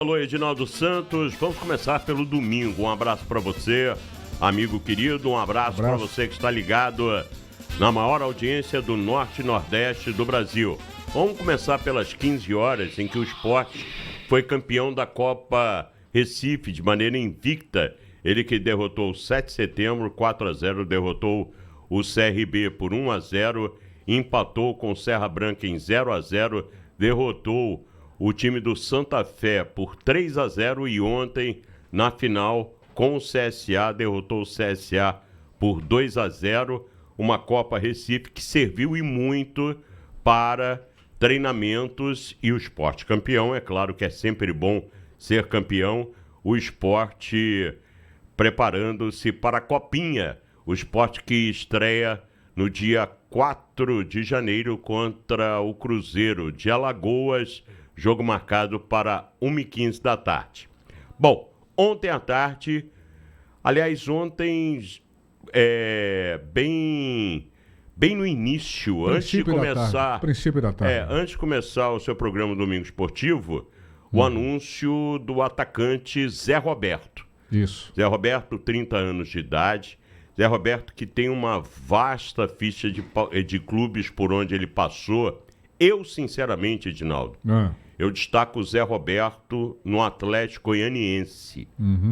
Alô, Edinaldo Santos. Vamos começar pelo domingo. Um abraço para você, amigo querido. Um abraço para você que está ligado na maior audiência do Norte e Nordeste do Brasil. Vamos começar pelas 15 horas, em que o Sport foi campeão da Copa Recife de maneira invicta. Ele que derrotou o 7 de setembro, 4-0, derrotou o CRB por 1-0, empatou com o Serra Branca em 0-0, derrotou o time do Santa Fé por 3-0 e ontem, na final, com o CSA, derrotou o CSA por 2-0. Uma Copa Recife que serviu e muito para treinamentos e o Sport campeão. É claro que é sempre bom ser campeão. O Sport preparando-se para a Copinha. O Sport que estreia no dia 4 de janeiro contra o Cruzeiro de Alagoas. Jogo marcado para 1h15 da tarde. Bom, ontem à tarde, aliás, ontem, bem no início, antes de começar... Princípio da tarde. Antes de começar o seu programa Domingo Esportivo, o anúncio do atacante Zé Roberto. Isso. Zé Roberto, 30 anos de idade. Zé Roberto que tem uma vasta ficha de clubes por onde ele passou. Eu, sinceramente, Edinaldo, eu destaco o Zé Roberto no Atlético Goianiense.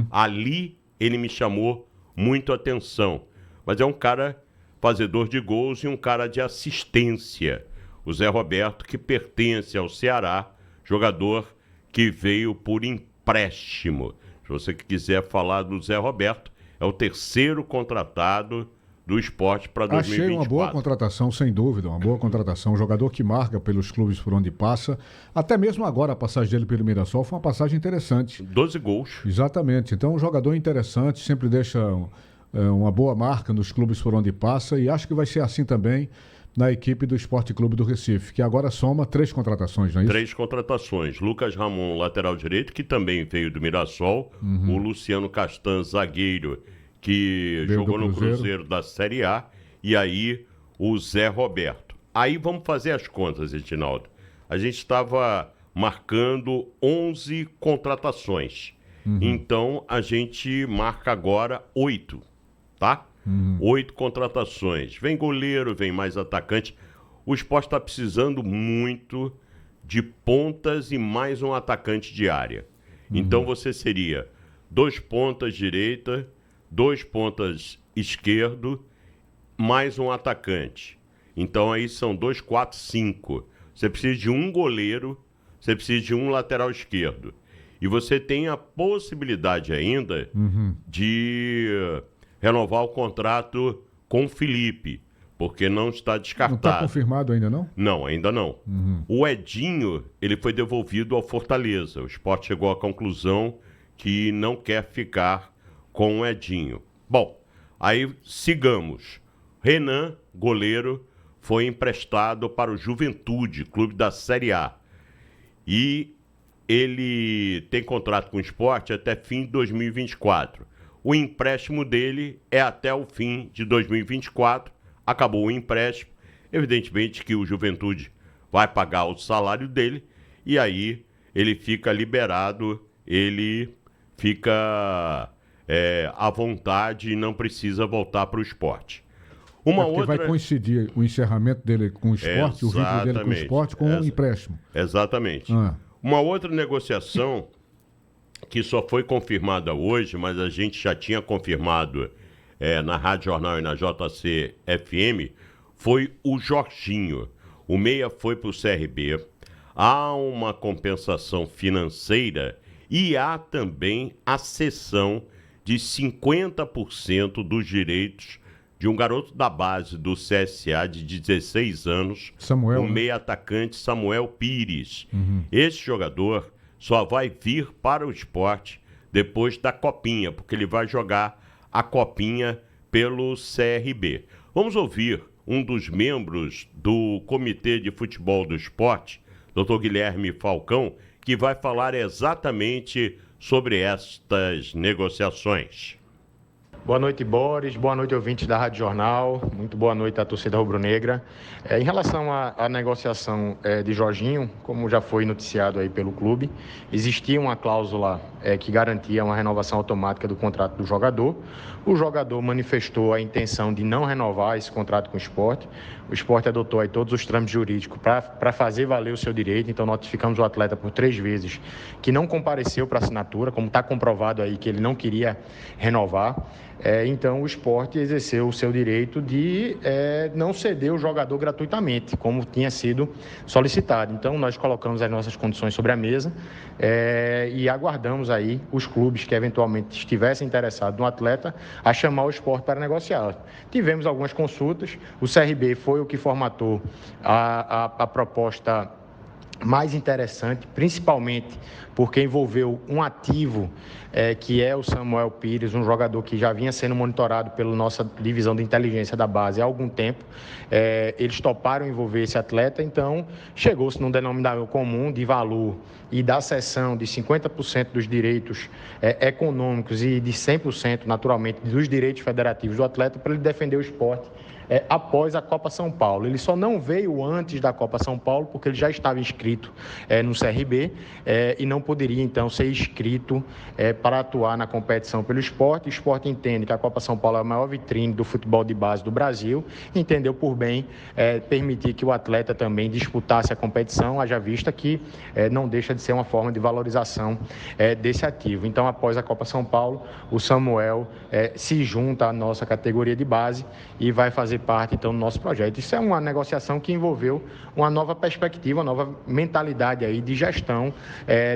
Ali ele me chamou muito a atenção. Mas é um cara fazedor de gols e um cara de assistência. O Zé Roberto que pertence ao Ceará, jogador que veio por empréstimo. Se você quiser falar do Zé Roberto, é o terceiro contratado do Sport para 2024. Achei uma boa contratação, sem dúvida, uma boa contratação. Um jogador que marca pelos clubes por onde passa. Até mesmo agora a passagem dele pelo Mirassol foi uma passagem interessante. 12 gols. Exatamente. Então, um jogador interessante, sempre deixa uma boa marca nos clubes por onde passa e acho que vai ser assim também na equipe do Esporte Clube do Recife, que agora soma 3 contratações, não é isso? 3 contratações. Lucas Ramon, lateral direito, que também veio do Mirassol. O Luciano Castan, zagueiro, que jogou no Cruzeiro da Série A, e aí o Zé Roberto. Aí vamos fazer as contas, Edinaldo. A gente estava marcando 11 contratações. Então a gente marca agora 8, tá? 8 contratações. Vem goleiro, vem mais atacante. O Sport está precisando muito de pontas e mais um atacante de área. Então você seria 2 pontas direita, 2 pontas esquerdo, mais um atacante. Então aí são 2, 4, 5. Você precisa de um goleiro, você precisa de um lateral esquerdo. E você tem a possibilidade ainda de renovar o contrato com o Felipe, porque não está descartado. Não está confirmado ainda, não? Não, ainda não. O Edinho, ele foi devolvido ao Fortaleza. O Sport chegou à conclusão que não quer ficar com o Edinho. Bom, aí sigamos. Renan, goleiro, foi emprestado para o Juventude, clube da Série A. E ele tem contrato com o Sport até fim de 2024. O empréstimo dele é até o fim de 2024. Acabou o empréstimo. Evidentemente que o Juventude vai pagar o salário dele e aí ele fica liberado, ele fica à vontade e não precisa voltar para o Sport. Vai coincidir o encerramento dele com o Sport, o vínculo dele com o Sport, com o empréstimo. Exatamente. Uma outra negociação que só foi confirmada hoje, mas a gente já tinha confirmado na Rádio Jornal e na JC FM, foi o Jorginho. O meia foi para o CRB. Há uma compensação financeira e há também a cessão de 50% dos direitos de um garoto da base do CSA de 16 anos, Samuel, o meia atacante Samuel Pires. Esse jogador só vai vir para o Sport depois da Copinha, porque ele vai jogar a Copinha pelo CRB. Vamos ouvir um dos membros do Comitê de Futebol do Sport, Dr. Guilherme Falcão, que vai falar exatamente sobre estas negociações. Boa noite, Boris. Boa noite, ouvintes da Rádio Jornal. Muito boa noite à torcida rubro-negra. Em relação à negociação de Jorginho, como já foi noticiado aí pelo clube, existia uma cláusula que garantia uma renovação automática do contrato do jogador. O jogador manifestou a intenção de não renovar esse contrato com o Sport. O Sport adotou aí todos os trâmites jurídicos para fazer valer o seu direito. Então, notificamos o atleta por 3 vezes que não compareceu para assinatura, como está comprovado aí que ele não queria renovar. Então, o Sport exerceu o seu direito de não ceder o jogador gratuitamente, como tinha sido solicitado. Então, nós colocamos as nossas condições sobre a mesa e aguardamos aí os clubes que eventualmente estivessem interessados no atleta a chamar o Sport para negociar. Tivemos algumas consultas, o CRB foi o que formatou a proposta mais interessante, principalmente porque envolveu um ativo que é o Samuel Pires, um jogador que já vinha sendo monitorado pela nossa divisão de inteligência da base há algum tempo. Eles toparam envolver esse atleta, então chegou-se num denominador comum de valor e da cessão de 50% dos direitos econômicos e de 100%, naturalmente, dos direitos federativos do atleta para ele defender o esporte após a Copa São Paulo. Ele só não veio antes da Copa São Paulo porque ele já estava inscrito no CRB e não poderia, então, ser inscrito para atuar na competição pelo esporte. O esporte entende que a Copa São Paulo é a maior vitrine do futebol de base do Brasil, entendeu por bem permitir que o atleta também disputasse a competição, haja vista que não deixa de ser uma forma de valorização desse ativo. Então, após a Copa São Paulo, o Samuel se junta à nossa categoria de base e vai fazer parte, então, do nosso projeto. Isso é uma negociação que envolveu uma nova perspectiva, uma nova mentalidade aí de gestão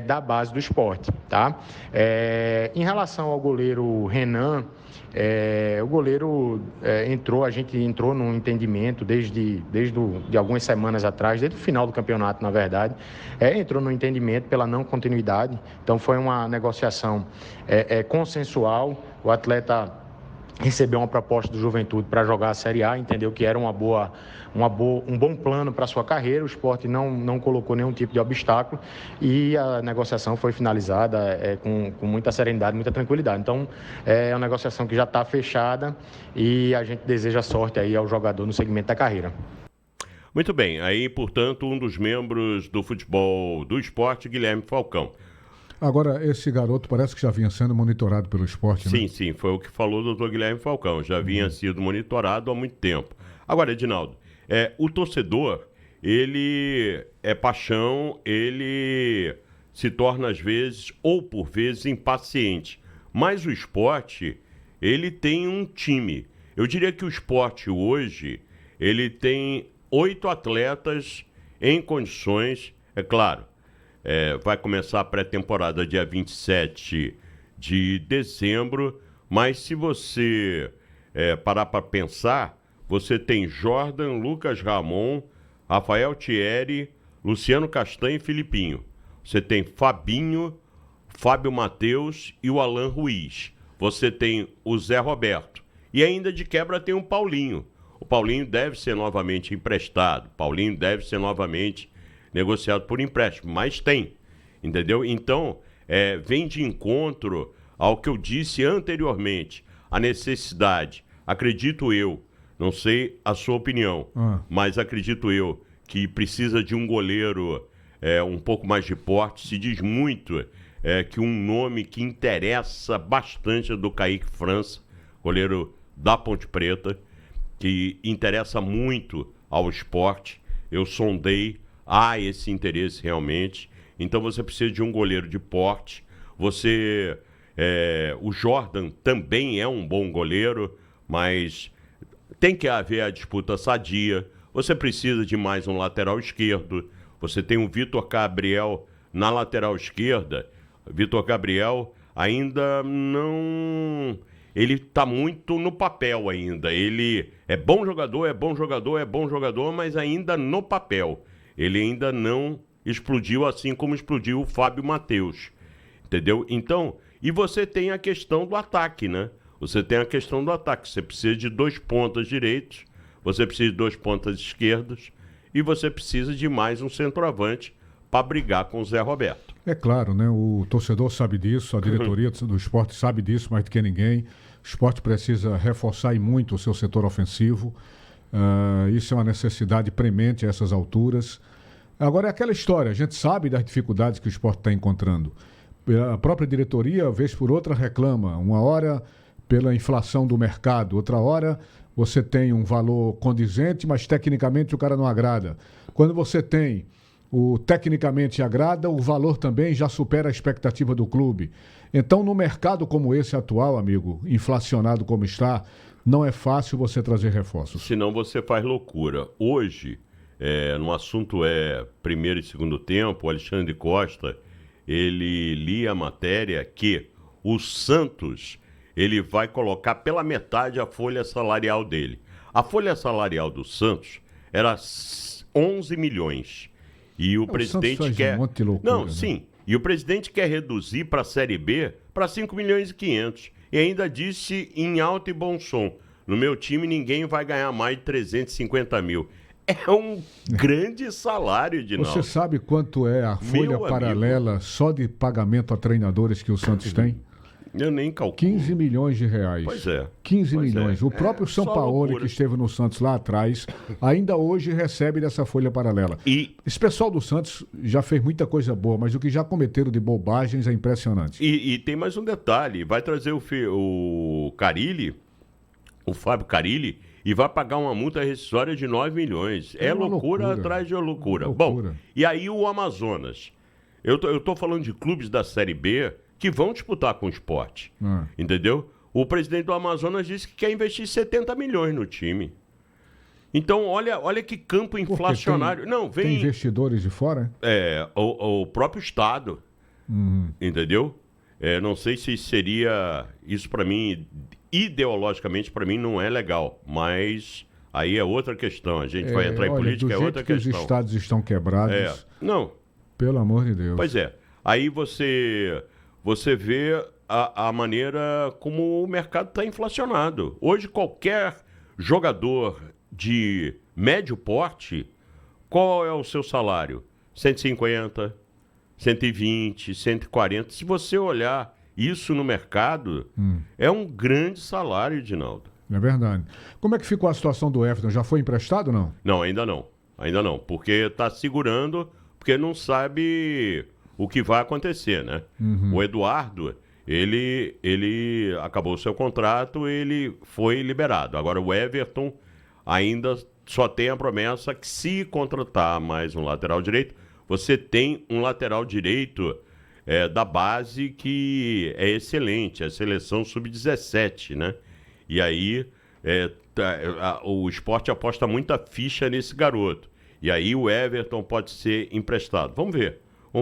da base do esporte, tá? Em relação ao goleiro Renan, o goleiro a gente entrou num entendimento desde algumas semanas atrás, desde o final do campeonato, na verdade, entrou num entendimento pela não continuidade, então foi uma negociação consensual. O atleta recebeu uma proposta do Juventude para jogar a Série A, entendeu que era um bom plano para a sua carreira. O Sport não colocou nenhum tipo de obstáculo e a negociação foi finalizada com muita serenidade, muita tranquilidade. Então, é uma negociação que já está fechada e a gente deseja sorte aí ao jogador no segmento da carreira. Muito bem, aí, portanto, um dos membros do futebol do Sport, Guilherme Falcão. Agora, esse garoto parece que já vinha sendo monitorado pelo esporte, né? Sim, foi o que falou o doutor Guilherme Falcão, já vinha sido monitorado há muito tempo. Agora, Edinaldo, o torcedor, ele é paixão, ele se torna às vezes, ou por vezes, impaciente. Mas o esporte, ele tem um time. Eu diria que o esporte hoje, ele tem 8 atletas em condições, é claro, vai começar a pré-temporada dia 27 de dezembro, mas se você parar para pensar, você tem Jordan, Lucas Ramon, Rafael Thierry, Luciano Castanho e Filipinho. Você tem Fabinho, Fábio Matheus e o Alan Ruiz. Você tem o Zé Roberto. E ainda de quebra tem o Paulinho. O Paulinho deve ser novamente emprestado. Paulinho deve ser novamente negociado por empréstimo, mas tem, entendeu? Então, vem de encontro ao que eu disse anteriormente, a necessidade, acredito eu, não sei a sua opinião, mas acredito eu que precisa de um goleiro um pouco mais de porte. Se diz muito que um nome que interessa bastante é do Kaique França, goleiro da Ponte Preta, que interessa muito ao esporte. Eu sondei, há esse interesse realmente. Então você precisa de um goleiro de porte. O Jordan também é um bom goleiro, mas tem que haver a disputa sadia. Você precisa de mais um lateral esquerdo. Você tem o Vitor Gabriel na lateral esquerda. Vitor Gabriel ainda não... Ele está muito no papel ainda. Ele é bom jogador, mas ainda no papel. Ele ainda não explodiu assim como explodiu o Fábio Matheus, entendeu? Então, e você tem a questão do ataque, né? Você precisa de 2 pontas direitos, você precisa de 2 pontas esquerdas e você precisa de mais um centroavante para brigar com o Zé Roberto. É claro, né? O torcedor sabe disso, a diretoria do esporte sabe disso mais do que ninguém. O esporte precisa reforçar e muito o seu setor ofensivo. Isso é uma necessidade premente a essas alturas. Agora é aquela história, a gente sabe das dificuldades que o esporte está encontrando. A própria diretoria, vez por outra, reclama. Uma hora pela inflação do mercado, outra hora você tem um valor condizente, mas tecnicamente o cara não agrada. Quando você tem o tecnicamente agrada, o valor também já supera a expectativa do clube. Então, no mercado como esse atual, amigo, inflacionado como está, não é fácil você trazer reforços. Senão você faz loucura. Hoje, no assunto primeiro e segundo tempo, o Alexandre Costa, ele lia a matéria que o Santos, ele vai colocar pela metade a folha salarial dele. A folha salarial do Santos era 11 milhões. E o presidente quer... Um monte de loucura, Não, né? sim. E o presidente quer reduzir para a Série B para 5 milhões e 500. E ainda disse em alto e bom som: no meu time ninguém vai ganhar mais de 350 mil. É um grande salário, Dinaldo. Você sabe quanto é a folha paralela só de pagamento a treinadores que o Santos tem? Eu nem calculo. 15 milhões de reais. Pois é. 15 Pois milhões. é. O próprio Sampaoli, que esteve no Santos lá atrás, ainda hoje recebe dessa folha paralela. E, Esse pessoal do Santos já fez muita coisa boa, mas o que já cometeram de bobagens é impressionante. e tem mais um detalhe. Vai trazer o Carilli, o Fábio Carilli, e vai pagar uma multa rescisória de 9 milhões. É uma loucura loucura. atrás de loucura. Loucura. Bom, e aí o Amazonas. Eu tô falando de clubes da Série B que vão disputar com o Sport. Entendeu? O presidente do Amazonas disse que quer investir 70 milhões no time. Então, olha que campo inflacionário. Tem investidores de fora? O próprio Estado. Entendeu? Não sei se seria... Isso para mim, ideologicamente, para mim não é legal. Mas aí é outra questão. A gente vai entrar em política, é outra questão. Os estados estão quebrados. Não. Pelo amor de Deus. Pois é. Aí você vê a maneira como o mercado está inflacionado. Hoje, qualquer jogador de médio porte, qual é o seu salário? 150, 120, 140. Se você olhar isso no mercado, é um grande salário, Edinaldo. É verdade. Como é que ficou a situação do Everton? Já foi emprestado ou não? Não, ainda não. Ainda não. Porque está segurando, porque não sabe o que vai acontecer, né? O Eduardo, ele acabou o seu contrato, ele foi liberado. Agora o Everton ainda só tem a promessa que, se contratar mais um lateral direito, você tem um lateral direito da base que é excelente, a seleção sub-17, né? E aí o Sport aposta muita ficha nesse garoto. E aí o Everton pode ser emprestado. Vamos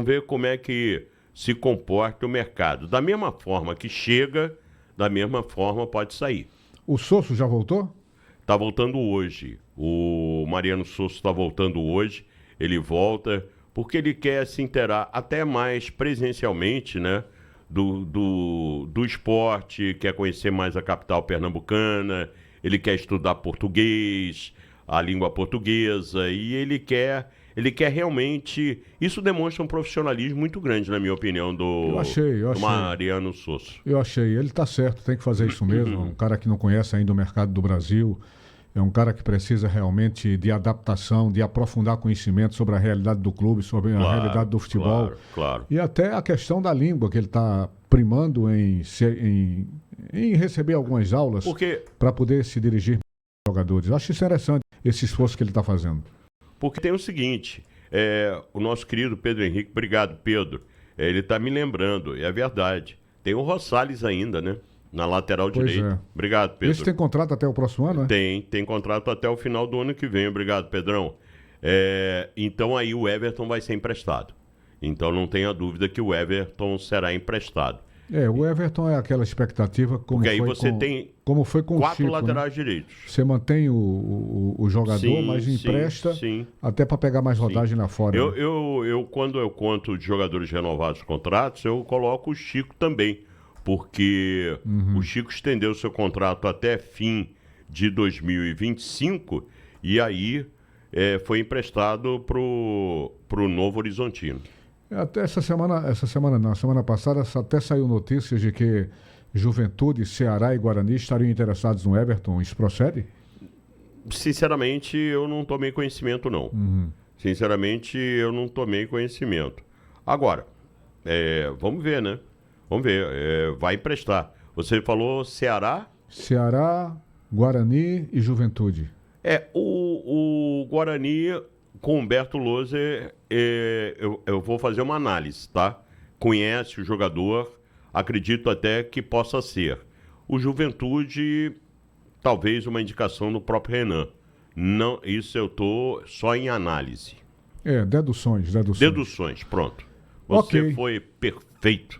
ver como é que se comporta o mercado. Da mesma forma que chega, da mesma forma pode sair. O Sosso já voltou? Está voltando hoje. O Mariano Sosso está voltando hoje. Ele volta porque ele quer se inteirar até mais presencialmente, né, do esporte, quer conhecer mais a capital pernambucana, ele quer estudar português, a língua portuguesa, e ele quer realmente... Isso demonstra um profissionalismo muito grande, na minha opinião, do Mariano Sosso. Eu achei. Ele está certo, tem que fazer isso mesmo. Um cara que não conhece ainda o mercado do Brasil, é um cara que precisa realmente de adaptação, de aprofundar conhecimento sobre a realidade do clube, sobre a realidade do futebol. Claro. E até a questão da língua, que ele está primando em receber algumas aulas para poder se dirigir aos jogadores. Acho interessante esse esforço que ele está fazendo. Porque tem o seguinte, o nosso querido Pedro Henrique, obrigado, Pedro, ele está me lembrando, é verdade, tem o Rosales ainda, né? Na lateral direita. Obrigado, Pedro. Esse tem contrato até o próximo ano, né? Tem contrato até o final do ano que vem. Obrigado, Pedrão. Então aí o Everton vai ser emprestado. Então não tenha dúvida que o Everton será emprestado. O Everton é aquela expectativa como foi com 4 o Chico, laterais direitos. Você mantém o jogador, mas empresta até para pegar mais rodagem lá fora. Quando eu conto de jogadores renovados os contratos, eu coloco o Chico também. Porque o Chico estendeu seu contrato até fim de 2025 e aí foi emprestado pro Novo Horizontino. Até semana passada, até saiu notícias de que Juventude, Ceará e Guarani estariam interessados no Everton. Isso procede? Sinceramente, eu não tomei conhecimento, não. Sinceramente, eu não tomei conhecimento. Agora, vamos ver, né? Vamos ver. Vai emprestar. Você falou Ceará? Ceará, Guarani e Juventude. O Guarani com Humberto Louser, eu vou fazer uma análise, tá? Conhece o jogador, acredito até que possa ser. O Juventude, talvez uma indicação do próprio Renan. Não, isso eu tô só em análise. Deduções. Deduções, pronto. Você foi perfeito.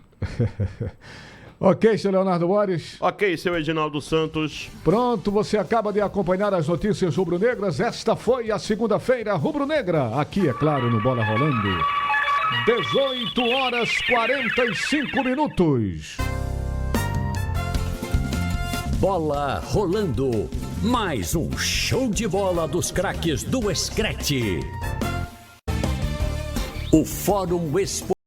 Ok, seu Leonardo Borges. Ok, seu Edinaldo Santos. Pronto, você acaba de acompanhar as notícias rubro-negras. Esta foi a segunda-feira rubro-negra. Aqui, é claro, no Bola Rolando. 18h45. Bola Rolando. Mais um show de bola dos craques do Screte. O Fórum Expo